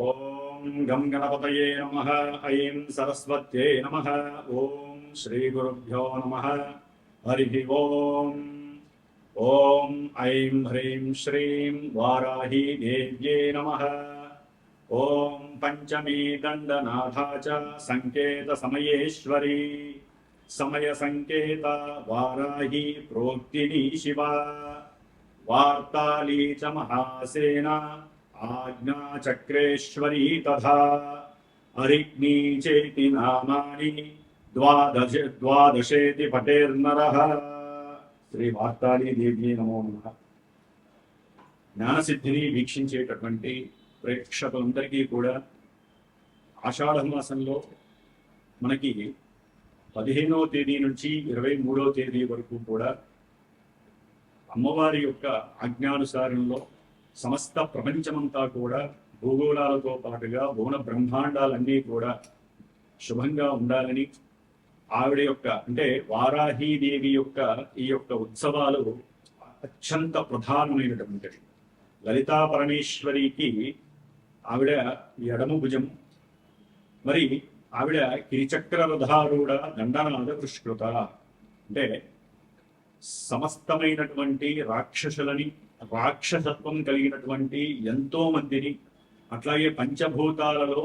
ఓం గం గణపతయే నమః. ఐం సరస్వత్యై నమః. ఓం శ్రీ గురుభ్యో నమః. హరి ఓం. ఓం ఐం హ్రీం శ్రీం వారాహి దేవ్యే నమః. ఓం పంచమీ దండనాథా చ సంకేత సమయేశ్వరీ సమయ సంకేత వారాహి ప్రోక్తిని శివ వార్తాళీ చ మహాసేన ఆజ్ఞాచక్రేశ్వరీ తథా అరిగ్నీ చేతి నామాని ద్వాదశేతి పటేర్నరః. శ్రీ వార్తాళీ దేవి నమో నమః. జ్ఞానసిద్ధిని వీక్షించేటటువంటి ప్రేక్షకులందరికీ కూడా ఆషాఢ మాసంలో మనకి 15వ తేదీ నుంచి 23వ తేదీ వరకు కూడా అమ్మవారి యొక్క ఆజ్ఞానుసారంలో సమస్త ప్రపంచమంతా కూడా భూగోళాలతో పాటుగా భువన బ్రహ్మాండాలన్నీ కూడా శుభంగా ఉండాలని ఆవిడ యొక్క అంటే వారాహీదేవి యొక్క ఈ యొక్క ఉత్సవాలు అత్యంత ప్రధానమైనటువంటివి. లలితా పరమేశ్వరికి ఆవిడ ఎడమ భుజం, మరి ఆవిడ కిరిచక్ర రథారూఢ దండనాద పుష్కృత అంటే సమస్తమైనటువంటి రాక్షసులని రాక్షసత్వం కలిగినటువంటి ఎంతో మందిని అట్లాగే పంచభూతాలలో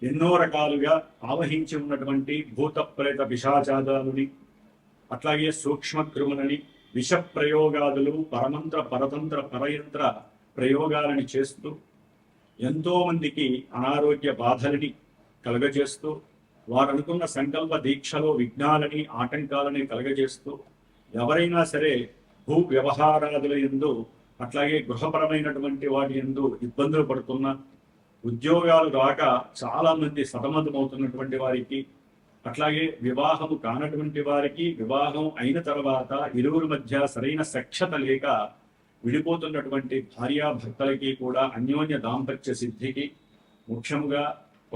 ఎన్నో రకాలుగా ఆవహించి ఉన్నటువంటి భూత ప్రేత పిశాచాదాలని అట్లాగే సూక్ష్మక్రిములని విష ప్రయోగాదులు పరమంత్ర పరతంత్ర పరయంత్ర ప్రయోగాలని చేస్తూ ఎంతో మందికి అనారోగ్య బాధలని కలగజేస్తూ వారు అనుకున్న సంకల్ప దీక్షలో విఘ్నాలని ఆటంకాలని కలగజేస్తూ ఎవరైనా సరే భూ వ్యవహారాదుల యందు అట్లాగే గృహపరమైనటువంటి వాటి యందు ఇబ్బందులు పడుతున్న ఉద్యోగాలు రాక చాలా మంది సతమతమవుతున్నటువంటి వారికి అట్లాగే వివాహము కానటువంటి వారికి వివాహం అయిన తర్వాత ఇరువురి మధ్య సరైన సఖ్యత లేక విడిపోతున్నటువంటి భార్యాభర్తలకి కూడా అన్యోన్య దాంపత్య సిద్ధికి ముఖ్యముగా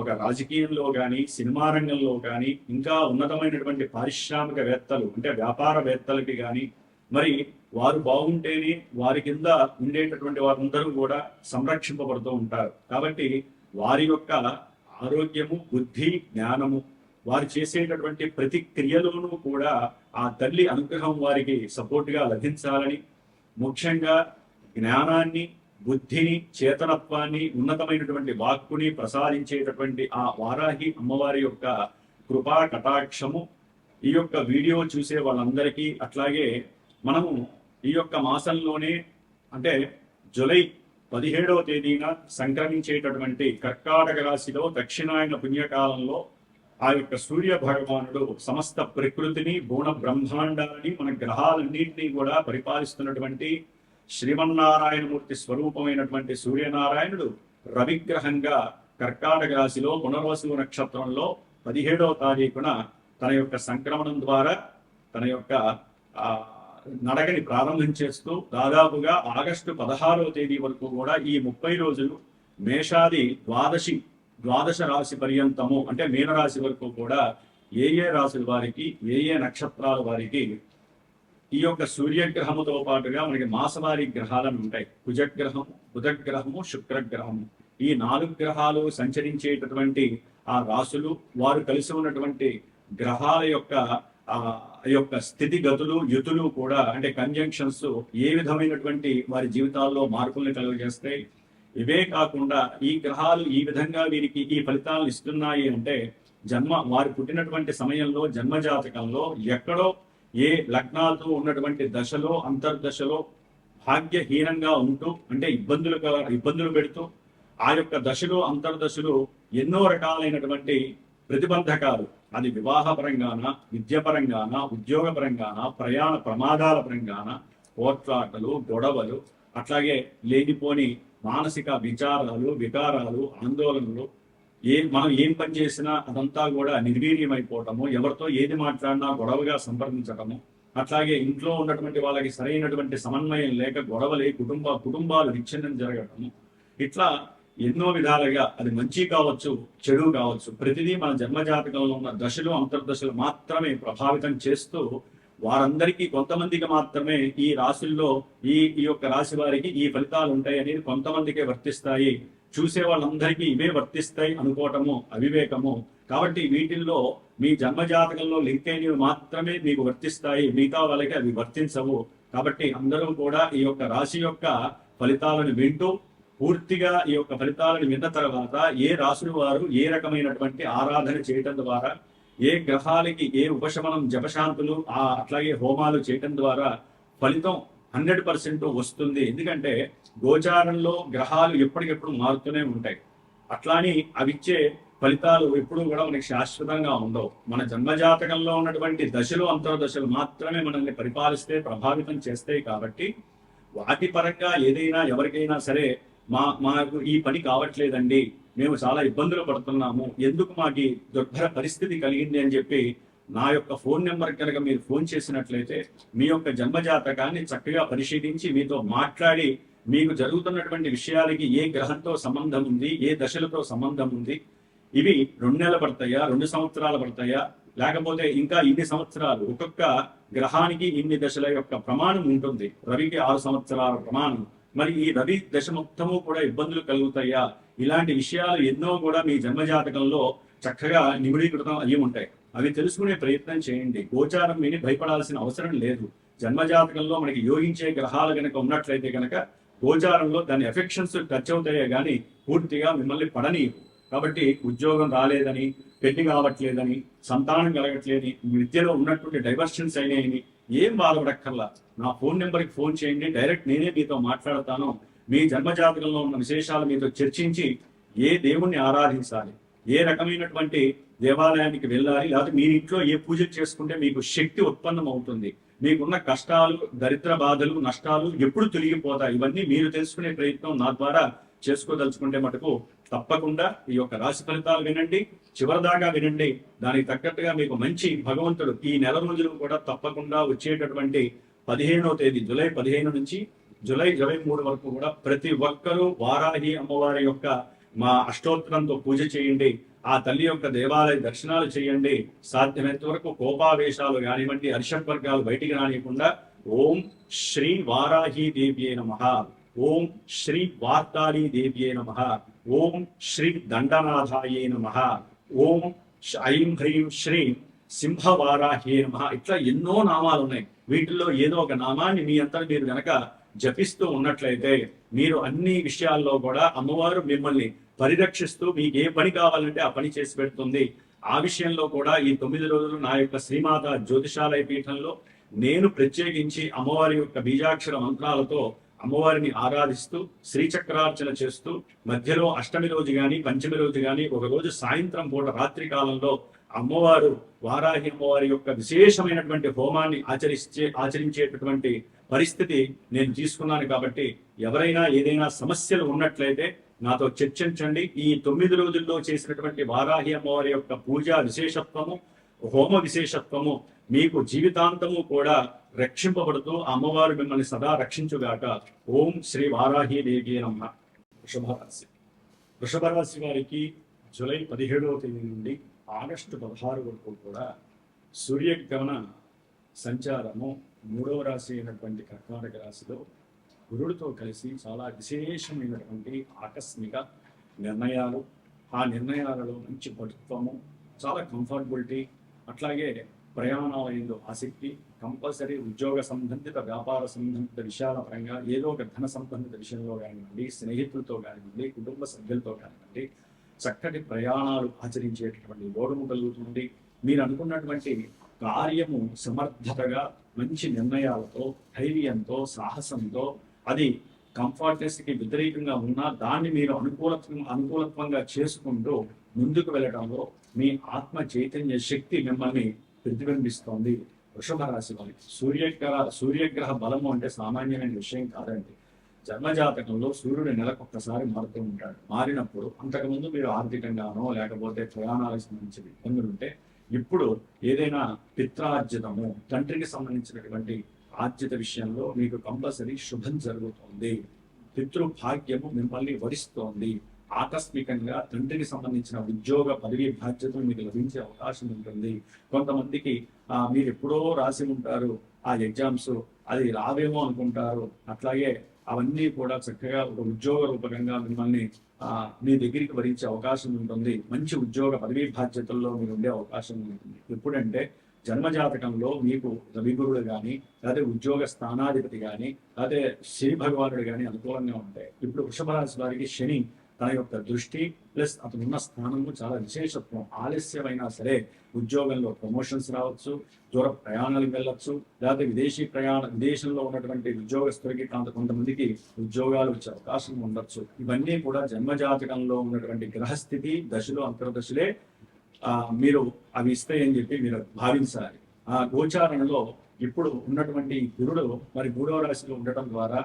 ఒక రాజకీయంలో కానీ సినిమా రంగంలో కానీ ఇంకా ఉన్నతమైనటువంటి పారిశ్రామికవేత్తలు అంటే వ్యాపారవేత్తలకి కానీ మరి వారు బాగుంటేనే వారి కింద ఉండేటటువంటి వారందరూ కూడా సంరక్షింపబడుతూ ఉంటారు. కాబట్టి వారి యొక్క ఆరోగ్యము బుద్ధి జ్ఞానము వారు చేసేటటువంటి ప్రతి క్రియలోనూ కూడా ఆ తల్లి అనుగ్రహం వారికి సపోర్ట్గా లభించాలని ముఖ్యంగా జ్ఞానాన్ని బుద్ధిని చేతనత్వాన్ని ఉన్నతమైనటువంటి వాక్కుని ప్రసాదించేటటువంటి ఆ వారాహి అమ్మవారి యొక్క కృపా కటాక్షము ఈ యొక్క వీడియో చూసే వాళ్ళందరికీ అట్లాగే మనము ఈ యొక్క మాసంలోనే అంటే జూలై 17వ తేదీన సంక్రమించేటటువంటి కర్కాటక రాశిలో దక్షిణాయన పుణ్యకాలంలో ఆ యొక్క సూర్య భగవానుడు సమస్త ప్రకృతిని భువన బ్రహ్మాండాలని మన గ్రహాలన్నింటినీ కూడా పరిపాలిస్తున్నటువంటి శ్రీమన్నారాయణమూర్తి స్వరూపమైనటువంటి సూర్యనారాయణుడు రవిగ్రహంగా కర్కాటక రాశిలో పునర్వసు నక్షత్రంలో 17వ తారీఖున తన యొక్క సంక్రమణం ద్వారా తన యొక్క నడకని ప్రారంభం చేస్తూ దాదాపుగా ఆగస్టు 16వ తేదీ వరకు కూడా ఈ 30 రోజులు మేషాది ద్వాదశ రాశి పర్యంతము అంటే మీనరాశి వరకు కూడా ఏ రాశుల వారికి ఏ నక్షత్రాల వారికి ఈ యొక్క సూర్యగ్రహముతో పాటుగా మనకి మాసవారి గ్రహాలను ఉంటాయి. కుజగ్రహము బుధగ్రహము శుక్రగ్రహము ఈ 4 గ్రహాలు సంచరించేటటువంటి ఆ రాశులు వారు కలిసి ఉన్నటువంటి గ్రహాల యొక్క స్థితిగతులు యుతులు కూడా అంటే కంజంక్షన్స్ ఏ విధమైనటువంటి వారి జీవితాల్లో మార్పుల్ని కలుగజేస్తాయి. ఇవే కాకుండా ఈ గ్రహాలు ఈ విధంగా వీరికి ఈ ఫలితాలను ఇస్తున్నాయి అంటే వారు పుట్టినటువంటి సమయంలో జన్మజాతకంలో ఎక్కడో ఏ లగ్నాలతో ఉన్నటువంటి దశలో అంతర్దశలో భాగ్యహీనంగా ఉంటూ అంటే ఇబ్బందులు పెడుతూ ఆ యొక్క దశలో అంతర్దశలు ఎన్నో రకాలైనటువంటి ప్రతిబంధకాలు అది వివాహపరంగాన విద్యపరంగాన ఉద్యోగపరంగాన ప్రయాణ ప్రమాదాల పరంగాన పోట్లాటలు గొడవలు అట్లాగే లేనిపోని మానసిక వికారాలు ఆందోళనలు మనం ఏం పని చేసినా అదంతా కూడా నిర్వీర్యమైపోవటము ఎవరితో ఏది మాట్లాడినా గొడవగా సంప్రదించటము అట్లాగే ఇంట్లో ఉన్నటువంటి వాళ్ళకి సరైనటువంటి సమన్వయం లేక గొడవలే కుటుంబాలు విచ్ఛిన్నం జరగటము ఇట్లా ఎన్నో విధాలుగా అది మంచి కావచ్చు చెడు కావచ్చు ప్రతిదీ మన జన్మజాతకంలో ఉన్న దశలు అంతర్దశలు మాత్రమే ప్రభావితం చేస్తూ వారందరికీ కొంతమందికి మాత్రమే ఈ రాశుల్లో ఈ యొక్క రాశి వారికి ఈ ఫలితాలు ఉంటాయి అనేది కొంతమందికే వర్తిస్తాయి. చూసే వాళ్ళందరికీ ఇవే వర్తిస్తాయి అనుకోవటము అవివేకము. కాబట్టి వీటిల్లో మీ జన్మజాతకంలో లింక్ అయినవి మాత్రమే మీకు వర్తిస్తాయి, మిగతా వాళ్ళకి అవి వర్తించవు. కాబట్టి అందరూ కూడా ఈ యొక్క రాశి యొక్క ఫలితాలను వింటూ పూర్తిగా ఈ యొక్క ఫలితాలను విన్న తర్వాత ఏ రాశుల వారు ఏ రకమైనటువంటి ఆరాధన చేయటం ద్వారా, ఏ గ్రహాలకి ఏ ఉపశమనం జపశాంతులు అట్లాగే హోమాలు చేయటం ద్వారా ఫలితం 100% వస్తుంది. ఎందుకంటే గోచారంలో గ్రహాలు ఎప్పటికెప్పుడు మారుతూనే ఉంటాయి. అట్లాని అవిచ్చే ఫలితాలు ఎప్పుడూ కూడా మనకి శాశ్వతంగా ఉండవు. మన జన్మజాతకంలో ఉన్నటువంటి దశలు అంతర్దశలు మాత్రమే మనల్ని పరిపాలిస్తే ప్రభావితం చేస్తాయి. కాబట్టి వాటి పరంగా ఏదైనా ఎవరికైనా సరే మాకు ఈ పని కావట్లేదండి, మేము చాలా ఇబ్బందులు పడుతున్నాము, ఎందుకు మాకు దుర్భర పరిస్థితి కలిగింది అని చెప్పి నా యొక్క ఫోన్ నెంబర్ కనుక మీరు ఫోన్ చేసినట్లయితే మీ యొక్క జన్మజాతకాన్ని చక్కగా పరిశీలించి మీతో మాట్లాడి మీకు జరుగుతున్నటువంటి విషయాలకి ఏ గ్రహంతో సంబంధం ఉంది, ఏ దశలతో సంబంధం ఉంది, ఇవి 2 నెలలు పడతాయా, 2 సంవత్సరాలు పడతాయా, లేకపోతే ఇంకా ఇన్ని సంవత్సరాలు, ఒక్కొక్క గ్రహానికి ఇన్ని దశల యొక్క ప్రమాణం ఉంటుంది. రవికి 6 సంవత్సరాల ప్రమాణం. మరి ఈ రవి దశ మొత్తము కూడా ఇబ్బందులు కలుగుతాయా, ఇలాంటి విషయాలు ఎన్నో కూడా మీ జన్మజాతకంలో చక్కగా నిగుడీకృతం అయ్యి ఉంటాయి. అవి తెలుసుకునే ప్రయత్నం చేయండి. గోచారం విని భయపడాల్సిన అవసరం లేదు. జన్మజాతకంలో మనకి యోగించే గ్రహాలు కనుక ఉన్నట్లయితే కనుక గోచారంలో దాని ఎఫెక్షన్స్ టచ్ అవుతాయే కానీ పూర్తిగా మిమ్మల్ని పడనీయవు. కాబట్టి ఉద్యోగం రాలేదని, పెళ్లి కావట్లేదని, సంతానం కలగట్లేదని, విద్యలో ఉన్నటువంటి డైవర్షన్స్ అయినాయని ఏం బాధపడక్కర్లా. నా ఫోన్ నెంబర్కి ఫోన్ చేయండి, డైరెక్ట్ నేనే మీతో మాట్లాడతాను. మీ జన్మజాతకంలో ఉన్న విశేషాలు మీతో చర్చించి ఏ దేవుణ్ణి ఆరాధించాలి, ఏ రకమైనటువంటి దేవాలయానికి వెళ్ళాలి, లేకపోతే మీ ఇంట్లో ఏ పూజలు చేసుకుంటే మీకు శక్తి ఉత్పన్నం అవుతుంది, మీకున్న కష్టాలు, దరిద్ర బాధలు, నష్టాలు ఎప్పుడు తొలగిపోతాయి, ఇవన్నీ మీరు తెలుసుకునే ప్రయత్నం నా ద్వారా చేసుకోదలుచుకుంటే మటుకు తప్పకుండా ఈ యొక్క రాశి ఫలితాలు వినండి, చివరిదాకా వినండి. దానికి తగ్గట్టుగా మీకు మంచి భగవంతుడు ఈ నెల రోజులు కూడా తప్పకుండా వచ్చేటటువంటి 15వ తేదీ జూలై 15 నుంచి జూలై 23 వరకు కూడా ప్రతి ఒక్కరూ వారాహి అమ్మవారి యొక్క మా అష్టోత్తరంతో పూజ చేయండి. ఆ తల్లి యొక్క దేవాలయ దర్శనాలు చేయండి. సాధ్యమైనంత వరకు కోపావేశాలు కానివ్వండి, అరిషడ్వర్గాలు బయటికి రానియకుండా ఓం శ్రీ వారాహి దేవ్యే నమః, ఓం శ్రీ వార్తాళీ దేవ్యే నమః, ఓం శ్రీ దండనాథాయే నమః, ఓం ఐం హ్రీం శ్రీ సింహవారాహ్యే నమః. ఇట్లా ఎన్నో నామాలు ఉన్నాయి. వీటిల్లో ఏదో ఒక నామాన్ని మీ అంతా మీరు గనక జపిస్తూ ఉన్నట్లయితే మీరు అన్ని విషయాల్లో కూడా అమ్మవారు మిమ్మల్ని పరిరక్షిస్తూ మీకు ఏ పని కావాలంటే ఆ పని చేసి పెడుతుంది. ఆ విషయంలో కూడా ఈ 9 రోజులు నా యొక్క శ్రీమాత జ్యోతిషాలయ పీఠంలో నేను ప్రత్యేకించి అమ్మవారి యొక్క బీజాక్షర మంత్రాలతో అమ్మవారిని ఆరాధిస్తూ శ్రీచక్రార్చన చేస్తూ మధ్యలో అష్టమి రోజు గాని పంచమి రోజు గాని ఒక రోజు సాయంత్రం పూట రాత్రి కాలంలో అమ్మవారు వారాహి అమ్మవారి యొక్క విశేషమైనటువంటి హోమాన్ని ఆచరించేటటువంటి పరిస్థితి నేను తీసుకున్నాను. కాబట్టి ఎవరైనా ఏదైనా సమస్యలు ఉన్నట్లయితే నాతో చర్చించండి. ఈ 9 రోజుల్లో చేసినటువంటి వారాహి అమ్మవారి యొక్క పూజా విశేషత్వము, హోమ విశేషత్వము మీకు జీవితాంతము కూడా రక్షింపబడుతూ అమ్మవారు మిమ్మల్ని సదా రక్షించుగాక. ఓం శ్రీ వారాహి దేవి నమః. వృషభ రాశి వారికి జూలై 17వ తేదీ నుండి ఆగస్టు 16 వరకు కూడా సూర్యగమన సంచారము 3వ రాశి అయినటువంటి కర్కాటక రాశిలో గురుడితో కలిసి చాలా విశేషమైనటువంటి ఆకస్మిక నిర్ణయాలు, ఆ నిర్ణయాలలో మంచి పటుత్వము, చాలా కంఫర్టబిలిటీ, అట్లాగే ప్రయాణాలయంలో ఆసక్తి, కంపల్సరీ ఉద్యోగ సంబంధిత వ్యాపార సంబంధిత విషయాల పరంగా ఏదో ఒక ధన సంబంధిత విషయంలో కానివ్వండి, స్నేహితులతో కానివ్వండి, కుటుంబ సభ్యులతో కానివ్వండి చక్కటి ప్రయాణాలు ఆచరించేటటువంటి యోగము కలుగుతుంది. మీరు అనుకున్నటువంటి కార్యము సమర్థతగా మంచి నిర్ణయాలతో, ధైర్యంతో, సాహసంతో, అది కంఫర్ట్నెస్కి వ్యతిరేకంగా ఉన్నా దాన్ని మీరు అనుకూలత్వంగా చేసుకుంటూ ముందుకు వెళ్ళడంలో మీ ఆత్మ చైతన్య శక్తి మిమ్మల్ని ప్రతిబింబిస్తోంది. వృషభ రాశి వారికి సూర్యగ్రహ బలము అంటే సామాన్యమైన విషయం కాదండి. జన్మజాతకంలో సూర్యుడు నెలకొక్కసారి మారుతూ ఉంటాడు. మారినప్పుడు అంతకుముందు మీరు ఆర్థికంగానో లేకపోతే ప్రయాణాలకు సంబంధించిన ఇబ్బందులు ఉంటే ఇప్పుడు ఏదైనా పిత్రార్జితము, తండ్రికి సంబంధించినటువంటి ఆర్జిత విషయంలో మీకు కంపల్సరీ శుభం జరుగుతుంది. పితృభాగ్యము మిమ్మల్ని వరిస్తోంది. ఆకస్మికంగా తండ్రికి సంబంధించిన ఉద్యోగ పదవి బాధ్యతలు మీకు లభించే అవకాశం ఉంటుంది. కొంతమందికి మీరు ఎప్పుడో రాసి ఉంటారు ఆ ఎగ్జామ్స్, అది రావేమో అనుకుంటారు. అట్లాగే అవన్నీ కూడా చక్కగా ఒక ఉద్యోగ రూపకంగా మిమ్మల్ని మీ దగ్గరికి వరించే అవకాశం ఉంటుంది. మంచి ఉద్యోగ పదవీ బాధ్యతల్లో మీరు ఉండే అవకాశం ఉంటుంది. ఎప్పుడంటే జన్మజాతకంలో మీకు రవిగురుడు కానీ, లేకపోతే ఉద్యోగ స్థానాధిపతి కానీ, లేకపోతే శని భగవానుడు కానీ అనుకూలంగా ఉంటాయి. ఇప్పుడు వృషభ రాశి వారికి శని తన యొక్క దృష్టి ప్లస్ అతను ఉన్న స్థానము చాలా విశేషత్వం. ఆలస్యమైనా సరే ఉద్యోగంలో ప్రమోషన్స్ రావచ్చు, దూర ప్రయాణాలకు వెళ్ళొచ్చు, లేకపోతే విదేశంలో ఉన్నటువంటి ఉద్యోగస్తులకి కొంతమందికి ఉద్యోగాలు వచ్చే అవకాశం ఉండొచ్చు. ఇవన్నీ కూడా జన్మజాతకంలో ఉన్నటువంటి గ్రహస్థితి దశలు అంతర్దశలే మీరు అవి ఇస్తాయని చెప్పి మీరు భావించాలి. ఆ గోచారణలో ఇప్పుడు ఉన్నటువంటి గురుడు మరి 3వ రాశిలో ఉండటం ద్వారా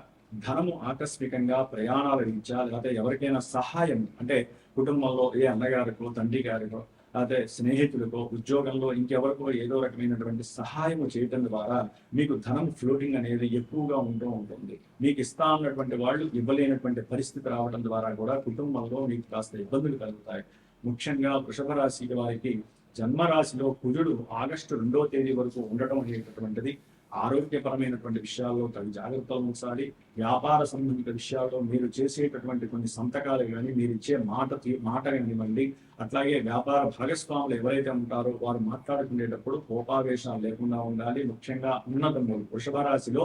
ధనము ఆకస్మికంగా ప్రయాణాల రీత్యా, లేకపోతే ఎవరికైనా సహాయం అంటే కుటుంబంలో ఏ అన్నగారికో తండ్రి గారికో లేకపోతే స్నేహితులకో ఉద్యోగంలో ఇంకెవరికో ఏదో రకమైనటువంటి సహాయం చేయటం ద్వారా మీకు ధనం ఫ్లోటింగ్ అనేది ఎక్కువగా ఉంటూ ఉంటుంది. మీకు ఇస్తా ఉన్నటువంటి వాళ్ళు ఇవ్వలేనటువంటి పరిస్థితి రావడం ద్వారా కూడా కుటుంబంలో మీకు కాస్త ఇబ్బందులు కలుగుతాయి. ముఖ్యంగా వృషభ రాశి వారికి జన్మరాశిలో కుజుడు ఆగస్టు 2వ తేదీ వరకు ఉండటం అనేటటువంటిది ఆరోగ్యపరమైనటువంటి విషయాల్లో తగు జాగ్రత్తలు ఉంచాలి. వ్యాపార సంబంధిత విషయాల్లో మీరు చేసేటటువంటి కొన్ని సంతకాలు కానీ, మీరు ఇచ్చే మాట కానివ్వండి, అట్లాగే వ్యాపార భాగస్వాములు ఎవరైతే ఉంటారో వారు మాట్లాడుకునేటప్పుడు కోపావేశాలు లేకుండా ఉండాలి. ముఖ్యంగా అన్నదమ్ములు, వృషభ రాశిలో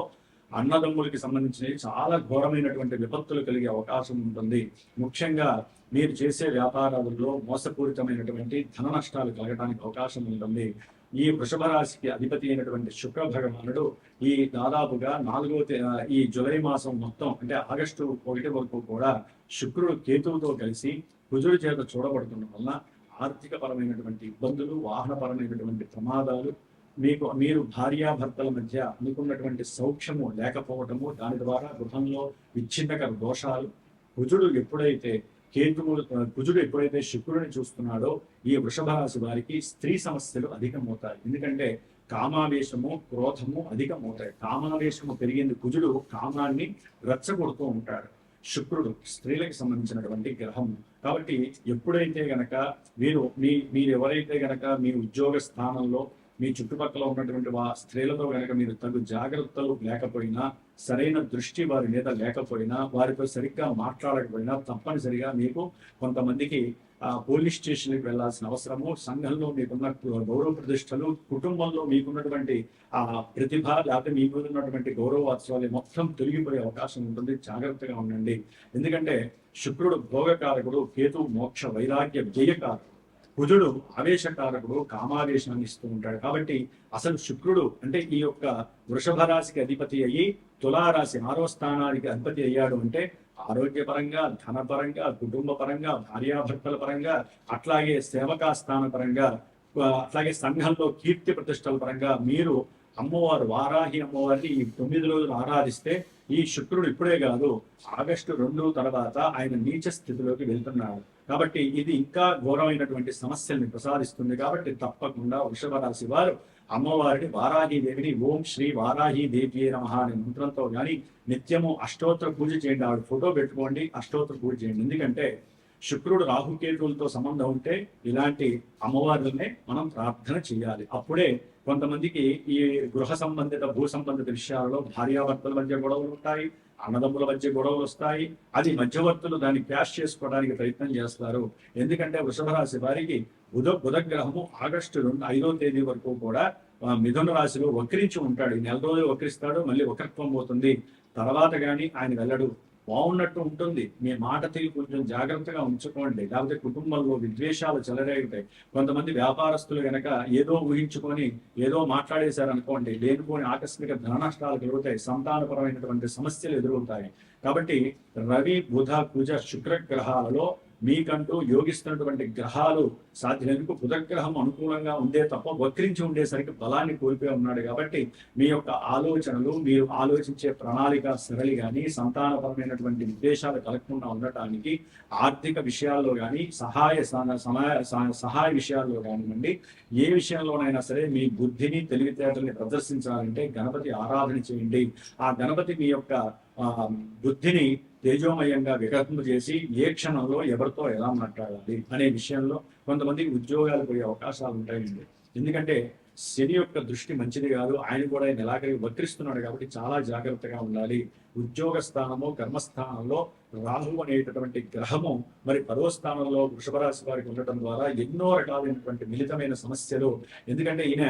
అన్నదమ్ములకి సంబంధించినవి చాలా ఘోరమైనటువంటి విపత్తులు కలిగే అవకాశం ఉంటుంది. ముఖ్యంగా మీరు చేసే వ్యాపారాలలో మోసపూరితమైనటువంటి ధన నష్టాలు కలగడానికి అవకాశం ఉంటుంది. ఈ వృషభ రాశికి అధిపతి అయినటువంటి శుక్ర భగవానుడు ఈ దాదాపుగా ఈ జూలై మాసం మొత్తం అంటే ఆగస్టు 1 వరకు కూడా శుక్రుడు కేతువుతో కలిసి కుజుడి చేత చూడబడుతున్న వల్ల ఆర్థిక పరమైనటువంటి ఇబ్బందులు, వాహనపరమైనటువంటి ప్రమాదాలు, మీరు భార్యాభర్తల మధ్య మీకున్నటువంటి సౌఖ్యము లేకపోవటము, దాని ద్వారా గృహంలో విచ్ఛిన్నకర దోషాలు, కుజుడు ఎప్పుడైతే శుక్రుడిని చూస్తున్నాడో ఈ వృషభ రాశి వారికి స్త్రీ సమస్యలు అధికమవుతాయి. ఎందుకంటే కామావేశము, క్రోధము అధికమవుతాయి. కామావేశము పెరిగింది, కుజుడు కామాన్ని రెచ్చగొడుతూ ఉంటాడు. శుక్రుడు స్త్రీలకు సంబంధించినటువంటి గ్రహం కాబట్టి ఎప్పుడైతే గనక మీరు ఎవరైతే గనక మీ ఉద్యోగ స్థానంలో మీ చుట్టుపక్కల ఉన్నటువంటి స్త్రీలతో కనుక మీరు తగు జాగ్రత్తలు లేకపోయినా, సరైన దృష్టి వారి మీద లేకపోయినా, వారితో సరిగ్గా మాట్లాడకపోయినా తప్పనిసరిగా మీకు కొంతమందికి పోలీస్ స్టేషన్కి వెళ్లాల్సిన అవసరము, సంఘంలో మీకున్న గౌరవ ప్రతిష్టలు, కుటుంబంలో మీకున్నటువంటి ప్రతిభ లేకపోతే మీకు ఉన్నటువంటి గౌరవోత్సవాలు మొత్తం తొలగిపోయే అవకాశం ఉంటుంది. జాగ్రత్తగా ఉండండి. ఎందుకంటే శుక్రుడు భోగకారకుడు, కేతువు మోక్ష వైరాగ్య వ్యయకారకుడు, కుజుడు ఆవేశకారకుడు, కామావేశాన్ని ఇస్తూ ఉంటాడు. కాబట్టి అసలు శుక్రుడు అంటే ఈ యొక్క వృషభ రాశికి అధిపతి అయ్యి తులారాశి 6వ స్థానానికి అధిపతి అయ్యాడు అంటే ఆరోగ్యపరంగా, ధనపరంగా, కుటుంబ పరంగా, భార్యాభర్తల పరంగా, అట్లాగే సేవకా స్థాన పరంగా, అట్లాగే సంఘంలో కీర్తి ప్రతిష్టల పరంగా మీరు అమ్మవారు వారాహి అమ్మవారిని ఈ 9 రోజులు ఆరాధిస్తే ఈ శుక్రుడు ఇప్పుడే కాదు ఆగస్టు 2 తర్వాత ఆయన నీచ స్థితిలోకి వెళ్తున్నాడు. కాబట్టి ఇది ఇంకా ఘోరమైనటువంటి సమస్యల్ని ప్రసాదిస్తుంది. కాబట్టి తప్పకుండా వృషభ రాశి వారు అమ్మవారిని వారాహీదేవిని ఓం శ్రీ వారాహీదేవి నమః అనే మంత్రంతో కానీ నిత్యము అష్టోత్తర పూజ చేయండి. ఆవిడ ఫోటో పెట్టుకోండి, అష్టోత్తర పూజ చేయండి. ఎందుకంటే శుక్రుడు రాహుకేతువులతో సంబంధం ఉంటే ఇలాంటి అమ్మవారులనే మనం ప్రార్థన చేయాలి. అప్పుడే కొంతమందికి ఈ గృహ సంబంధిత భూ సంబంధిత విషయాలలో భార్యాభర్తల మధ్య గొడవలు ఉంటాయి, అన్నదమ్ముల మధ్య గొడవలు వస్తాయి. అది మధ్యవర్తులు దాన్ని క్యాష్ చేసుకోవడానికి ప్రయత్నం చేస్తారు. ఎందుకంటే వృషభ రాశి వారికి బుధ గ్రహము ఆగస్టు 5వ తేదీ వరకు కూడా మిథున రాశిలో వక్రించి ఉంటాడు. ఈ 4 రోజులు వక్రిస్తాడు, మళ్ళీ వక్రత్వం పోతుంది. తర్వాత కానీ ఆయన వెళ్ళడు. బాగున్నట్టు ఉంటుంది. మీ మాట తీరు కొంచెం జాగ్రత్తగా ఉంచుకోండి, లేకపోతే కుటుంబంలో విద్వేషాలు చెలరేగుతాయి. కొంతమంది వ్యాపారస్తులు గనక ఏదో ఊహించుకొని ఏదో మాట్లాడేశారనుకోండి, లేనిపోని ఆకస్మిక ధన నష్టాలు కలుగుతాయి, సంతానపరమైనటువంటి సమస్యలు ఎదురవుతాయి. కాబట్టి రవి, బుధ, కుజ, శుక్ర గ్రహాలలో మీకంటూ యోగిస్తున్నటువంటి గ్రహాలు సాధ్యమేందుకు బుధగ్రహం అనుకూలంగా ఉండే తప్ప వక్రించి ఉండేసరికి బలాన్ని కోల్పోయి ఉన్నాడు. కాబట్టి మీ యొక్క ఆలోచనలు, మీరు ఆలోచించే ప్రణాళిక సరళి కానీ, సంతానపరమైనటువంటి ఉద్దేశాలు కలగకుండా ఉండటానికి ఆర్థిక విషయాల్లో కానీ, సహాయ విషయాల్లో కానివ్వండి, ఏ విషయంలోనైనా సరే మీ బుద్ధిని, తెలివితేటల్ని ప్రదర్శించాలంటే గణపతి ఆరాధన చేయండి. ఆ గణపతి మీ యొక్క బుద్ధిని తేజోమయంగా వికల్పం చేసి ఏ క్షణంలో ఎవరితో ఎలా మాట్లాడాలి అనే విషయంలో కొంతమందికి ఉద్యోగాలు పోయే అవకాశాలు ఉంటాయండి. ఎందుకంటే శని యొక్క దృష్టి మంచిది కాదు, ఆయన కూడా నెలాఖరికి వక్రిస్తున్నాడు కాబట్టి చాలా జాగ్రత్తగా ఉండాలి. ఉద్యోగ స్థానము కర్మస్థానంలో రాహు అనేటటువంటి గ్రహము మరి 10వ స్థానంలో వృషభ రాశి వారికి ఉండటం ద్వారా ఎన్నో రకాలైనటువంటి మిళితమైన సమస్యలు. ఎందుకంటే ఈయన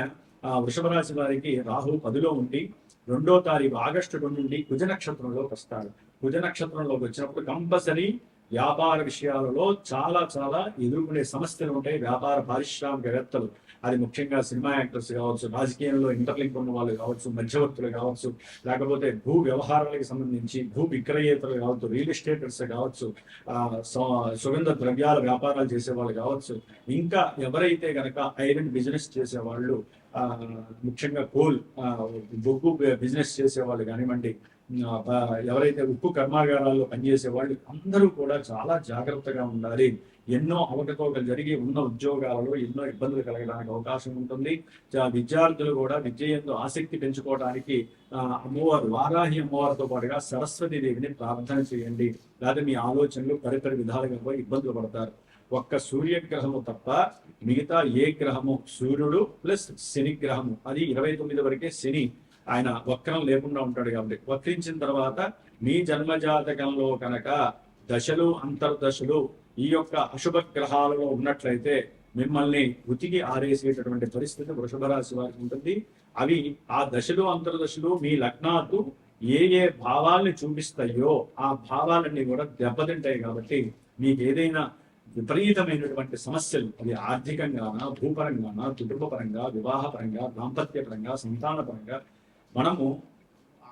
వృషభ రాశి వారికి రాహు 10లో ఉండి 2వ తారీఖు ఆగస్టు 2 నుండి కుజ నక్షత్రంలోకి వస్తాడు. కుజ నక్షత్రంలోకి వచ్చినప్పుడు కంపల్సరీ వ్యాపార విషయాలలో చాలా చాలా ఎదుర్కొనే సమస్యలు ఉంటాయి. వ్యాపార పారిశ్రామికవేత్తలు, అది ముఖ్యంగా సినిమా యాక్టర్స్ కావచ్చు, రాజకీయంలో ఇంటర్లింక్ ఉన్న వాళ్ళు కావచ్చు, మధ్యవర్తులు కావచ్చు, లేకపోతే భూ వ్యవహారాలకు సంబంధించి భూ విక్రయేతలు కావచ్చు, రియల్ ఎస్టేటర్స్ కావచ్చు, సుగంధ ద్రవ్యాల వ్యాపారాలు చేసేవాళ్ళు కావచ్చు, ఇంకా ఎవరైతే కనుక ఐరన్ బిజినెస్ చేసేవాళ్ళు, ముఖ్యంగా కోల్ బొగ్గు బిజినెస్ చేసేవాళ్ళు కానివ్వండి, ఎవరైతే ఉక్కు కర్మాగారాల్లో పనిచేసే వాళ్ళు అందరూ కూడా చాలా జాగ్రత్తగా ఉండాలి. ఎన్నో అవకతవకలు జరిగి ఉన్న ఉద్యోగాలలో ఎన్నో ఇబ్బందులు కలగడానికి అవకాశం ఉంటుంది. విద్యార్థులు కూడా విద్య యందు ఆసక్తి పెంచుకోవడానికి అమ్మవారు వారాహి అమ్మవారితో పాటుగా సరస్వతి దేవిని ప్రార్థన చేయండి. లేదా మీ ఆలోచనలు పరిపరి విధాలుగా ఇబ్బందులు పడతారు. ఒక్క సూర్యగ్రహము తప్ప మిగతా ఏ గ్రహము, సూర్యుడు ప్లస్ శని గ్రహము, అది 29 వరకే శని ఆయన వక్రం లేకుండా ఉంటాడు. కాబట్టి వక్రించిన తర్వాత మీ జన్మజాతకంలో కనుక దశలు అంతర్దశలు ఈ యొక్క అశుభ గ్రహాలలో ఉన్నట్లయితే మిమ్మల్ని ఉతికి ఆరేసేటటువంటి పరిస్థితి వృషభ రాశి వారికి ఉంటుంది. అవి ఆ దశలు అంతర్దశలు మీ లగ్నాలు ఏ ఏ భావాల్ని చూపిస్తాయో ఆ భావాలన్నీ కూడా దెబ్బతింటాయి. కాబట్టి మీకు ఏదైనా విపరీతమైనటువంటి సమస్యలు, అది ఆర్థికంగానా, భూపరంగానా, కుటుంబ పరంగా, వివాహ పరంగా, దాంపత్య పరంగా, సంతాన పరంగా, మనము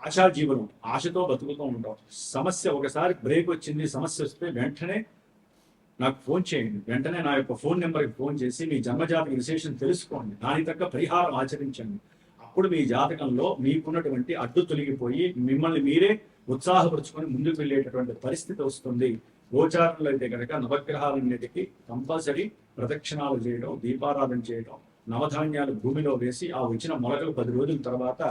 ఆశా జీవనం, ఆశతో బతుకుతూ ఉంటాం. సమస్య ఒకసారి బ్రేక్ వచ్చింది, సమస్య వస్తే వెంటనే నాకు ఫోన్ చేయండి. వెంటనే నా యొక్క ఫోన్ నెంబర్కి ఫోన్ చేసి మీ జన్మజాతక విశేషం తెలుసుకోండి, దాని తగ్గ పరిహారం ఆచరించండి. అప్పుడు మీ జాతకంలో మీకున్నటువంటి అడ్డు తొలగిపోయి మిమ్మల్ని మీరే ఉత్సాహపరుచుకొని ముందుకు వెళ్ళేటటువంటి పరిస్థితి వస్తుంది. గోచారంలో అయితే కనుక నవగ్రహాలన్నిటికీ కంపల్సరీ ప్రదక్షిణాలు చేయడం, దీపారాధన చేయడం, నవధాన్యాలు భూమిలో వేసి ఆ వచ్చిన మొలకలు 10 రోజుల తర్వాత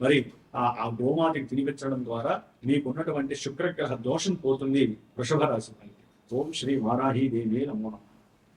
మరి ఆ గోమాతకి తినిపించడం ద్వారా మీకున్నటువంటి శుక్రగ్రహ దోషం పోతుంది. వృషభ రాశి. ఓం శ్రీ వారాహి దేవి నమో నమః.